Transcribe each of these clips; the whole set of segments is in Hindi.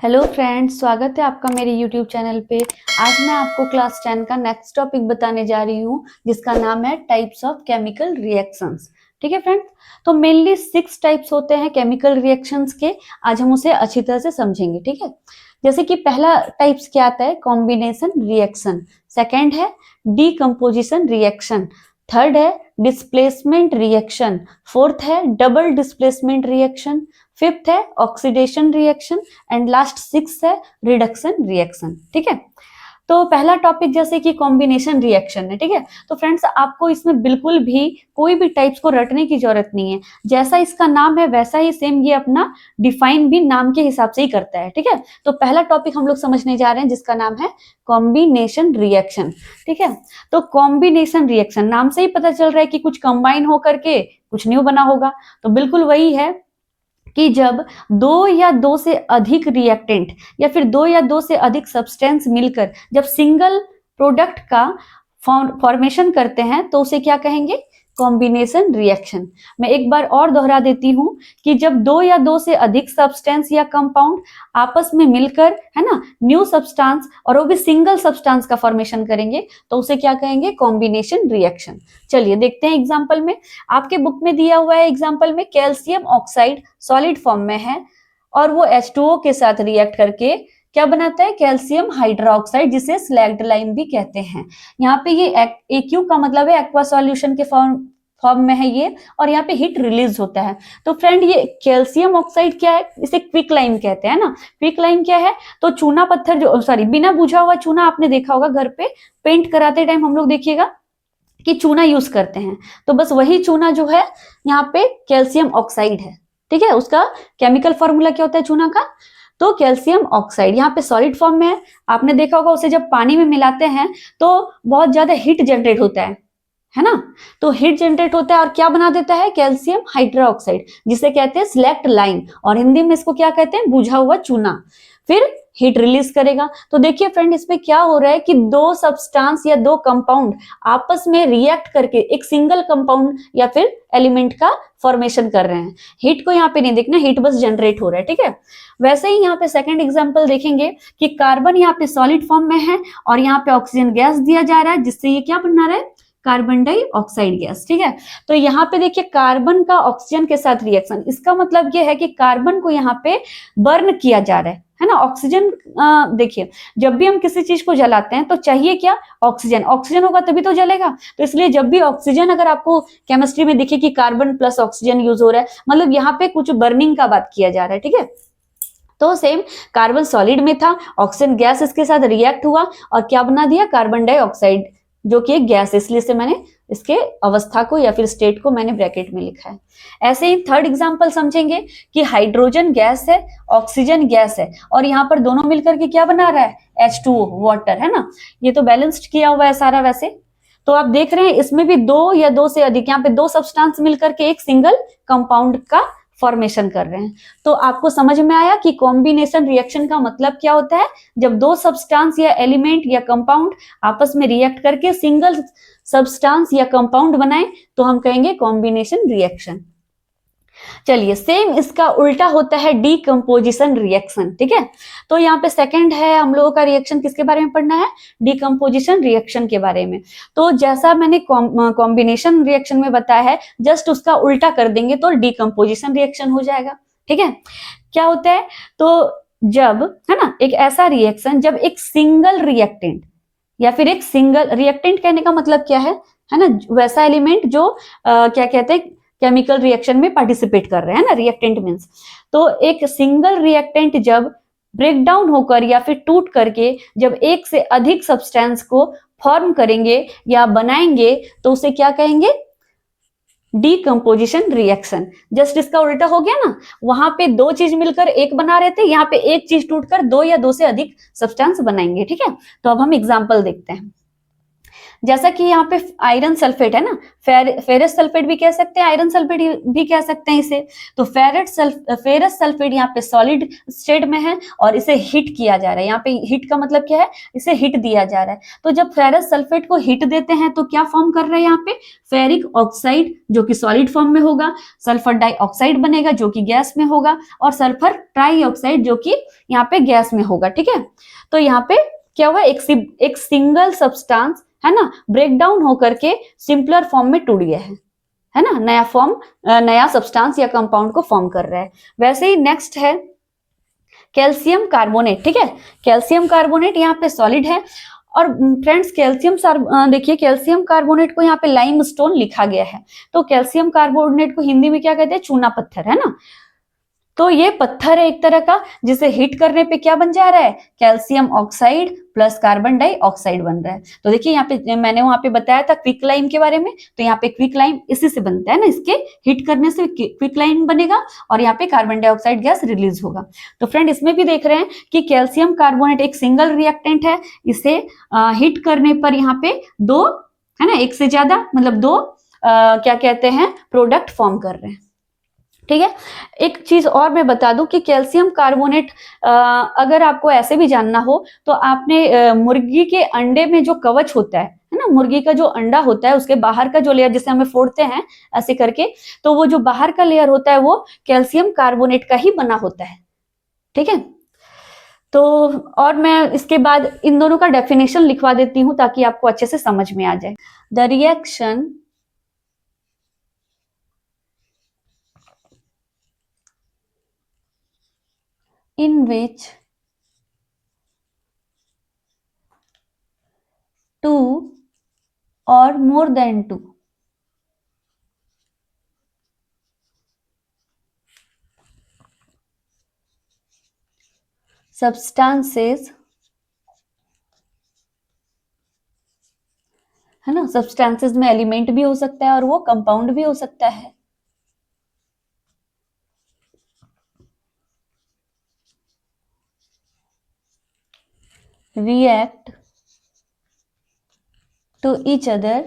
हेलो फ्रेंड्स, स्वागत है आपका मेरे यूट्यूब चैनल पे। आज मैं आपको क्लास 10 का नेक्स्ट टॉपिक बताने जा रही हूँ जिसका नाम है टाइप्स ऑफ केमिकल रिएक्शंस। ठीक है फ्रेंड्स, तो मेनली 6 टाइप्स होते हैं केमिकल रिएक्शंस के। आज हम उसे अच्छी तरह से समझेंगे। ठीक है, जैसे कि पहला टाइप्स क्या आता है, कॉम्बिनेशन रिएक्शन। सेकेंड है डीकम्पोजिशन रिएक्शन। थर्ड है डिस्प्लेसमेंट रिएक्शन। फोर्थ है डबल डिस्प्लेसमेंट रिएक्शन। फिफ्थ है oxidation reaction and last six है रिडक्शन रिएक्शन। ठीक है, तो पहला टॉपिक जैसे कि कॉम्बिनेशन रिएक्शन है। ठीक है, तो फ्रेंड्स आपको इसमें बिल्कुल भी कोई भी टाइप्स को रटने की जरूरत नहीं है। जैसा इसका नाम है वैसा ही सेम ये अपना डिफाइन भी नाम के हिसाब से ही करता है। ठीक है, तो पहला टॉपिक हम लोग समझने जा रहे हैं जिसका नाम है कॉम्बिनेशन रिएक्शन। ठीक है, तो कॉम्बिनेशन रिएक्शन नाम से ही पता चल रहा है कि कुछ कंबाइन होकर के कुछ न्यू बना होगा। तो बिल्कुल वही है कि जब दो या दो से अधिक रिएक्टेंट या फिर दो या दो से अधिक सब्सटेंस मिलकर जब सिंगल प्रोडक्ट का फॉर्मेशन करते हैं तो उसे क्या कहेंगे, कॉम्बिनेशन रिएक्शन। मैं एक बार और दोहरा देती हूं कि जब दो या दो से अधिक सब्सटेंस या कंपाउंड आपस में मिलकर, है ना, न्यू सब्सटेंस और वो भी सिंगल सब्सटेंस का फॉर्मेशन करेंगे तो उसे क्या कहेंगे, कॉम्बिनेशन रिएक्शन। चलिए देखते हैं एग्जांपल में। आपके बुक में दिया हुआ है एग्जांपल में कैल्शियम ऑक्साइड सॉलिड फॉर्म में है और वो H2O के साथ रिएक्ट करके क्या बनाता है, कैल्शियम हाइड्रोक्साइड, जिसे स्लैग्ड लाइम भी कहते हैं। यहाँ पे ये एक्यू का मतलब है एक्वा सॉल्यूशन के फॉर्म में है ये, और यहाँ पे हीट रिलीज होता है। तो फ्रेंड ये कैल्शियम ऑक्साइड क्या है, इसे क्विक लाइम कहते हैं ना। क्विक लाइम क्या है, तो चूना पत्थर जो बिना बुझा हुआ चूना आपने देखा होगा घर पे पेंट कराते टाइम, हम लोग देखिएगा कि चूना यूज करते हैं। तो बस वही चूना जो है यहाँ पे कैल्शियम ऑक्साइड है। ठीक है, उसका केमिकल फॉर्मूला क्या होता है चूना का, तो कैल्शियम ऑक्साइड। यहाँ पे सॉलिड फॉर्म में है, आपने देखा होगा उसे जब पानी में मिलाते हैं तो बहुत ज्यादा हीट जनरेट होता है ना। तो हीट जनरेट होता है और क्या बना देता है, कैल्शियम हाइड्रोक्साइड, जिसे कहते हैं स्लैक्ड लाइम, और हिंदी में इसको क्या कहते हैं, बुझा हुआ चूना। फिर हीट रिलीज करेगा। तो देखिए फ्रेंड, इसमें क्या हो रहा है कि दो सब्सटेंस या दो कंपाउंड आपस में रिएक्ट करके एक सिंगल कंपाउंड या फिर एलिमेंट का फॉर्मेशन कर रहे हैं। हीट को यहाँ पे नहीं देखना, हीट बस जनरेट हो रहा है। ठीक है, वैसे ही यहाँ पे सेकंड एग्जांपल देखेंगे कि कार्बन यहाँ पे सॉलिड फॉर्म में है और यहाँ पे ऑक्सीजन गैस दिया जा रहा है, जिससे ये क्या बना रहा है, कार्बन डाइऑक्साइड गैस। ठीक है, तो यहाँ पे देखिए कार्बन का ऑक्सीजन के साथ रिएक्शन, इसका मतलब ये है कि कार्बन को यहाँ पे बर्न किया जा रहा है ना। ऑक्सीजन देखिए, जब भी हम किसी चीज को जलाते हैं तो चाहिए क्या, ऑक्सीजन। ऑक्सीजन होगा तभी तो जलेगा। तो इसलिए जब भी ऑक्सीजन, अगर आपको केमिस्ट्री में दिखे कि कार्बन प्लस ऑक्सीजन यूज हो रहा है, मतलब यहाँ पे कुछ बर्निंग का बात किया जा रहा है। ठीक है, तो सेम कार्बन सॉलिड में था, ऑक्सीजन गैस इसके साथ रिएक्ट हुआ और क्या बना दिया, कार्बन डाइऑक्साइड, जो कि एक गैस है, इसलिए से मैंने इसके अवस्था को या फिर स्टेट को मैंने ब्रैकेट में लिखा है। ऐसे ही थर्ड एग्जांपल समझेंगे कि हाइड्रोजन गैस है, ऑक्सीजन गैस है, और यहाँ पर दोनों मिलकर के क्या बना रहा है, H2O वाटर, है ना। ये तो बैलेंस्ड किया हुआ है सारा। वैसे तो आप देख रहे हैं इसमें भी दो या दो से अधिक, यहाँ पे दो सब्सटेंस मिलकर के एक सिंगल कंपाउंड का फॉर्मेशन कर रहे हैं। तो आपको समझ में आया कि कॉम्बिनेशन रिएक्शन का मतलब क्या होता है, जब दो सब्सटेंस या एलिमेंट या कंपाउंड आपस में रिएक्ट करके सिंगल सब्सटेंस या कंपाउंड बनाए तो हम कहेंगे कॉम्बिनेशन रिएक्शन। चलिए, सेम इसका उल्टा होता है डीकम्पोजिशन रिएक्शन। ठीक है, तो यहाँ पे सेकंड है हम लोगों का रिएक्शन, किसके बारे में पढ़ना है, डीकम्पोजिशन रिएक्शन के बारे में। तो जैसा मैंने कॉम्बिनेशन रिएक्शन में बताया है, जस्ट उसका उल्टा कर देंगे तो डीकम्पोजिशन रिएक्शन हो जाएगा। ठीक है, क्या होता है, तो जब, है ना, एक ऐसा रिएक्शन जब एक सिंगल रिएक्टेंट या फिर एक सिंगल रिएक्टेंट, कहने का मतलब क्या है ना, वैसा एलिमेंट जो क्या कहते हैं, केमिकल रिएक्शन में पार्टिसिपेट कर रहे हैं ना, रिएक्टेंट मींस। तो एक सिंगल रिएक्टेंट जब ब्रेक डाउन होकर या फिर टूट करके जब एक से अधिक सब्सटेंस को फॉर्म करेंगे या बनाएंगे तो उसे क्या कहेंगे, डीकम्पोजिशन रिएक्शन। जस्ट इसका उल्टा हो गया ना, वहां पे दो चीज मिलकर एक बना रहे थे, यहाँ पे एक चीज टूटकर दो या दो से अधिक सब्सटेंस बनाएंगे। ठीक है, तो अब हम एग्जाम्पल देखते हैं। जैसा कि यहाँ पे आयरन सल्फेट है ना, फेरस सल्फेट भी कह सकते हैं, आयरन सल्फेट भी कह सकते हैं इसे। तो फेरस सल्फेट यहाँ पे सॉलिड स्टेट में है और इसे हीट किया जा रहा है। यहाँ पे हीट का मतलब क्या है, इसे हीट दिया जा रहा है। तो जब फेरस सल्फेट को हीट देते हैं तो क्या फॉर्म कर रहे हैं यहाँ पे, फेरिक ऑक्साइड जो कि सॉलिड फॉर्म में होगा, सल्फर डाइऑक्साइड बनेगा जो कि गैस में होगा, और सल्फर ट्राइऑक्साइड जो कि यहाँ पे गैस में होगा। ठीक है, तो यहाँ पे क्या हुआ, एक सिंगल सब्सटेंस है ना, ब्रेक डाउन होकर के सिंपलर फॉर्म में टूट गया है ना, नया फॉर्म, नया सब्सटेंस या कंपाउंड को फॉर्म कर रहा है। वैसे ही नेक्स्ट है कैल्शियम कार्बोनेट। ठीक है, कैल्शियम कार्बोनेट यहाँ पे सॉलिड है। और फ्रेंड्स देखिए कैल्शियम कार्बोनेट को यहाँ पे लाइम स्टोन लिखा गया है। तो कैल्शियम कार्बोनेट को हिंदी में क्या कहते हैं, चूना पत्थर, है ना। तो ये पत्थर है एक तरह का, जिसे हीट करने पे क्या बन जा रहा है, calcium oxide plus carbon dioxide बन रहा है। तो देखिए यहाँ पे मैंने वहां पे बताया था क्विक लाइम के बारे में, तो यहाँ पे क्विक लाइम इसी से बनता है ना, इसके हीट करने से क्विक लाइम बनेगा और यहाँ पे कार्बन डाइऑक्साइड गैस रिलीज होगा। तो फ्रेंड इसमें भी देख रहे हैं कि कैल्शियम कार्बोनेट एक सिंगल रिएक्टेंट है, इसे हीट करने पर यहाँ पे दो, है ना, एक से ज्यादा मतलब दो क्या कहते हैं, प्रोडक्ट फॉर्म कर रहे हैं। ठीक है, एक चीज और मैं बता दूं कि कैल्शियम कार्बोनेट अगर आपको ऐसे भी जानना हो तो आपने मुर्गी के अंडे में जो कवच होता है ना, मुर्गी का जो अंडा होता है उसके बाहर का जो लेयर जिसे हमें फोड़ते हैं ऐसे करके, तो वो जो बाहर का लेयर होता है वो कैल्शियम कार्बोनेट का ही बना होता है। ठीक है, तो और मैं इसके बाद इन दोनों का डेफिनेशन लिखवा देती हूँ ताकि आपको अच्छे से समझ में आ जाए। The reaction in which two or more than two substances, है ना, सब्सटेंसेस में एलिमेंट भी हो सकता है और वो कंपाउंड भी हो सकता है, react to each other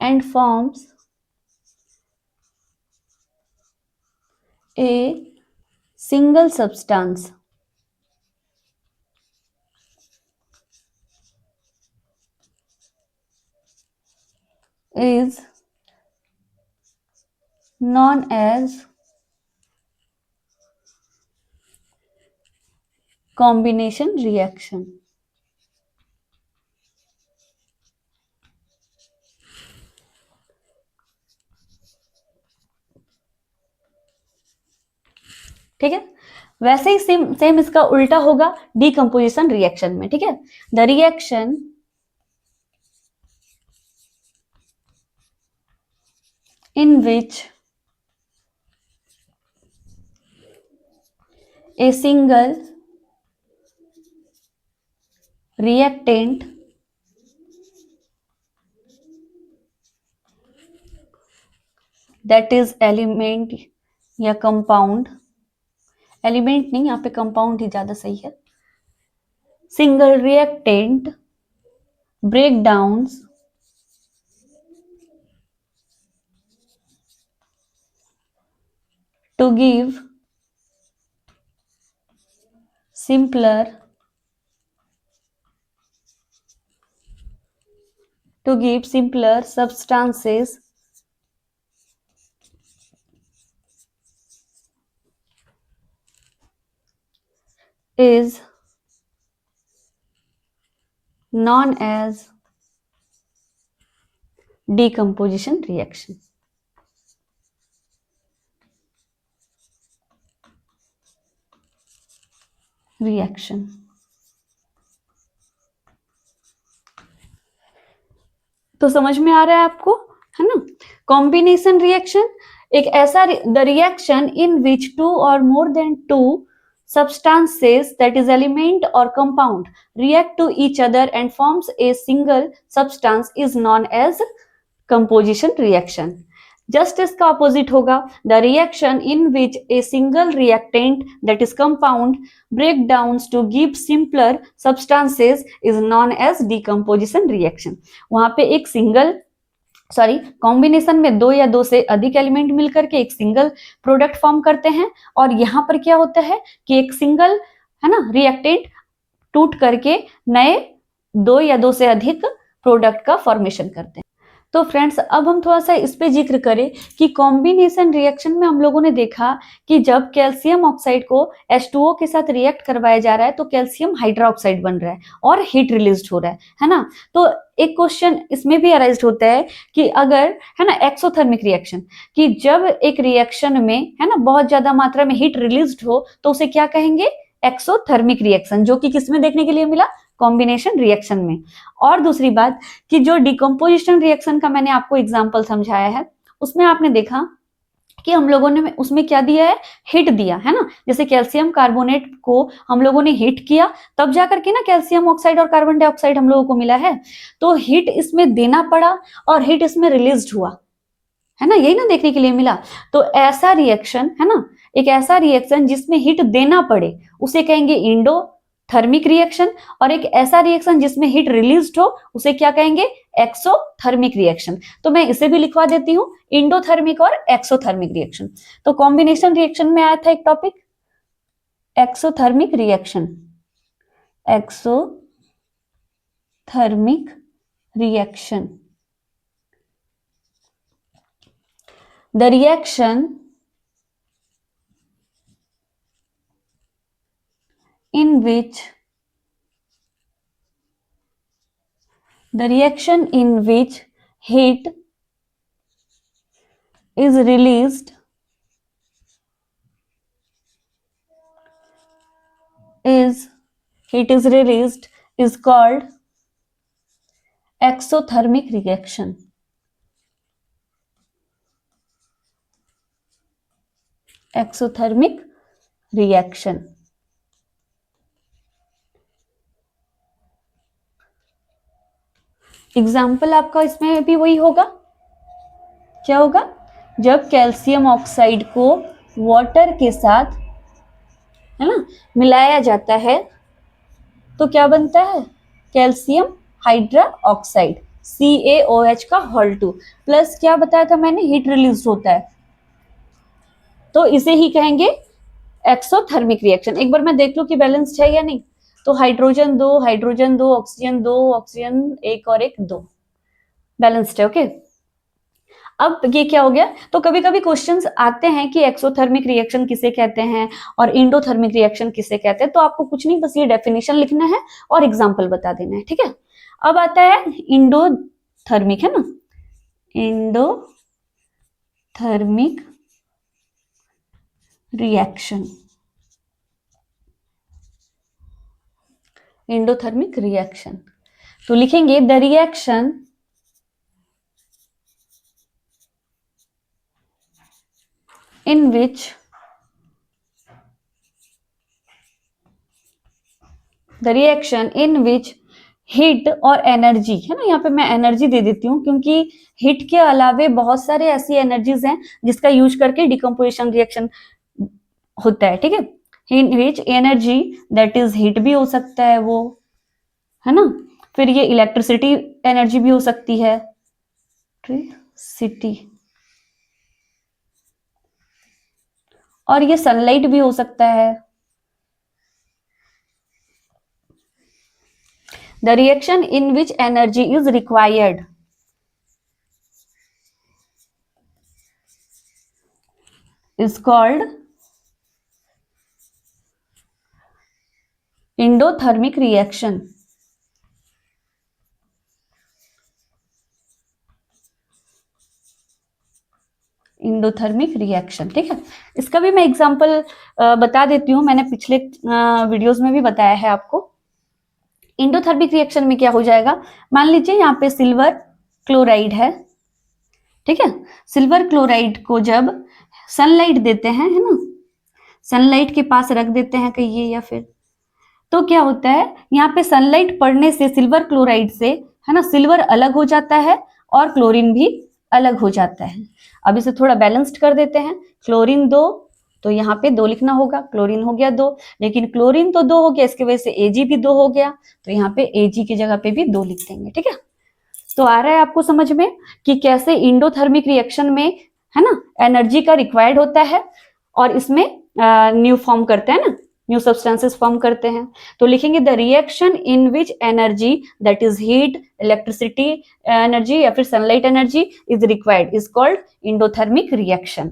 and forms a single substance is known as combination reaction। ठीक है, वैसे ही सेम इसका उल्टा होगा डीकंपोजिशन रिएक्शन में। ठीक है, the reaction in which a single reactant that is element या कंपाउंड, एलिमेंट नहीं, यहाँ पे कंपाउंड ही ज्यादा सही है, single reactant break downs to give simpler substances is known as decomposition reaction। तो समझ में आ रहा है आपको, है ना। कॉम्बिनेशन रिएक्शन एक ऐसा the reaction in which two और more than two substances, that is element or compound, react to each other and forms a single substance is known as composition reaction। Just इसका ऑपोजिट होगा, the reaction in which a single reactant that is compound break down to give simpler substances is known as decomposition reaction. वहां पे एक सिंगल कॉम्बिनेशन में दो या दो से अधिक एलिमेंट मिलकर के एक सिंगल प्रोडक्ट फॉर्म करते हैं, और यहाँ पर क्या होता है कि एक सिंगल है ना रिएक्टेंट टूट करके नए दो या दो से अधिक प्रोडक्ट का फॉर्मेशन करते हैं। तो फ्रेंड्स, अब हम थोड़ा सा इस पे जिक्र करें कि कॉम्बिनेशन रिएक्शन में हम लोगों ने देखा कि जब कैल्शियम ऑक्साइड को H2O के साथ रिएक्ट करवाया जा रहा है तो कैल्शियम हाइड्रोक्साइड बन रहा है और हीट रिलीज हो रहा है ना। तो एक क्वेश्चन इसमें भी अराइज होता है कि अगर है ना एक्सोथर्मिक रिएक्शन, कि जब एक रिएक्शन में है ना बहुत ज्यादा मात्रा में हीट रिलीज हो तो उसे क्या कहेंगे, एक्सोथर्मिक रिएक्शन, जो कि किसमें देखने के लिए मिला, कॉम्बिनेशन रिएक्शन में। और दूसरी बात कि जो डिकम्पोजिशन रिएक्शन का मैंने आपको एग्जांपल समझाया है उसमें आपने देखा कि हम लोगों ने उसमें क्या दिया है, हीट दिया है ना। जैसे कैल्शियम कार्बोनेट को हम लोगों ने हीट किया तब जाकर के ना कैल्शियम ऑक्साइड और कार्बन डाइऑक्साइड हम लोगों को मिला है। तो हीट इसमें देना पड़ा और हीट इसमें रिलीज हुआ है ना, यही ना देखने के लिए मिला। तो ऐसा रिएक्शन है ना, एक ऐसा रिएक्शन जिसमें हीट देना पड़े उसे कहेंगे इंडोथर्मिक रिएक्शन, और एक ऐसा रिएक्शन जिसमें हीट रिलीज हो उसे क्या कहेंगे, एक्सोथर्मिक रिएक्शन। तो मैं इसे भी लिखवा देती हूँ, इंडोथर्मिक और एक्सोथर्मिक रिएक्शन। तो कॉम्बिनेशन रिएक्शन में आया था एक topic exothermic reaction, exothermic reaction, the reaction in which heat is released is called exothermic reaction. Exothermic reaction. Example आपका इसमें भी वही होगा, क्या होगा, जब कैल्शियम ऑक्साइड को वाटर के साथ है ना मिलाया जाता है तो क्या बनता है, कैल्शियम हाइड्रा ऑक्साइड CaOH का होल 2 प्लस क्या बताया था मैंने, हीट रिलीज होता है, तो इसे ही कहेंगे एक्सोथर्मिक रिएक्शन। एक बार मैं देख लूं कि बैलेंस्ड है या नहीं। तो हाइड्रोजन 2 हाइड्रोजन 2 ऑक्सीजन 2 ऑक्सीजन 1 और 1 2 बैलेंस्ड है। ओके, अब ये क्या हो गया, तो कभी कभी क्वेश्चंस आते हैं कि एक्सोथर्मिक रिएक्शन किसे कहते हैं और इंडोथर्मिक रिएक्शन किसे कहते हैं। तो आपको कुछ नहीं, बस ये डेफिनेशन लिखना है और एग्जाम्पल बता देना है, ठीक है। अब आता है इंडोथर्मिक, है ना, इंडोथर्मिक रिएक्शन, इंडोथर्मिक रिएक्शन। तो लिखेंगे the reaction in which heat और एनर्जी, है ना, यहाँ पे मैं एनर्जी दे देती हूँ क्योंकि हीट के अलावे बहुत सारे ऐसी एनर्जीज हैं जिसका यूज करके डिकम्पोजिशन रिएक्शन होता है, ठीक है। In which energy, that is heat भी हो सकता है वो, है ना, फिर ये इलेक्ट्रिसिटी एनर्जी भी हो सकती है, इलेक्ट्रिसिटी, और ये सनलाइट भी हो सकता है। The reaction in which energy is required is called endothermic reaction. Endothermic reaction, ठीक है। इसका भी मैं एग्जांपल बता देती हूँ, मैंने पिछले वीडियोस में भी बताया है आपको। इंडोथर्मिक रिएक्शन में क्या हो जाएगा, मान लीजिए यहाँ पे सिल्वर क्लोराइड है, ठीक है। सिल्वर क्लोराइड को जब सनलाइट देते हैं, है ना, सनलाइट के पास रख देते हैं कहिए या फिर, तो क्या होता है, यहाँ पे सनलाइट पड़ने से सिल्वर क्लोराइड से, है ना, सिल्वर अलग हो जाता है और क्लोरीन भी अलग हो जाता है। अब इसे थोड़ा बैलेंस्ड कर देते हैं। क्लोरीन 2, तो यहाँ पे 2 लिखना होगा, क्लोरीन हो गया 2, लेकिन क्लोरीन तो 2 हो गया, इसकी वजह से Ag भी 2 हो गया, तो यहाँ पे Ag की जगह पे भी 2 लिख देंगे। ठीक है, तो आ रहा है आपको समझ में कि कैसे इंडोथर्मिक रिएक्शन में, है ना, एनर्जी का रिक्वायर्ड होता है और इसमें न्यू फॉर्म करते हैं ना, न्यू सब्सटेंसेस फॉर्म करते हैं। तो लिखेंगे the reaction in which energy that is heat, electricity energy या फिर sunlight energy is required is called endothermic reaction.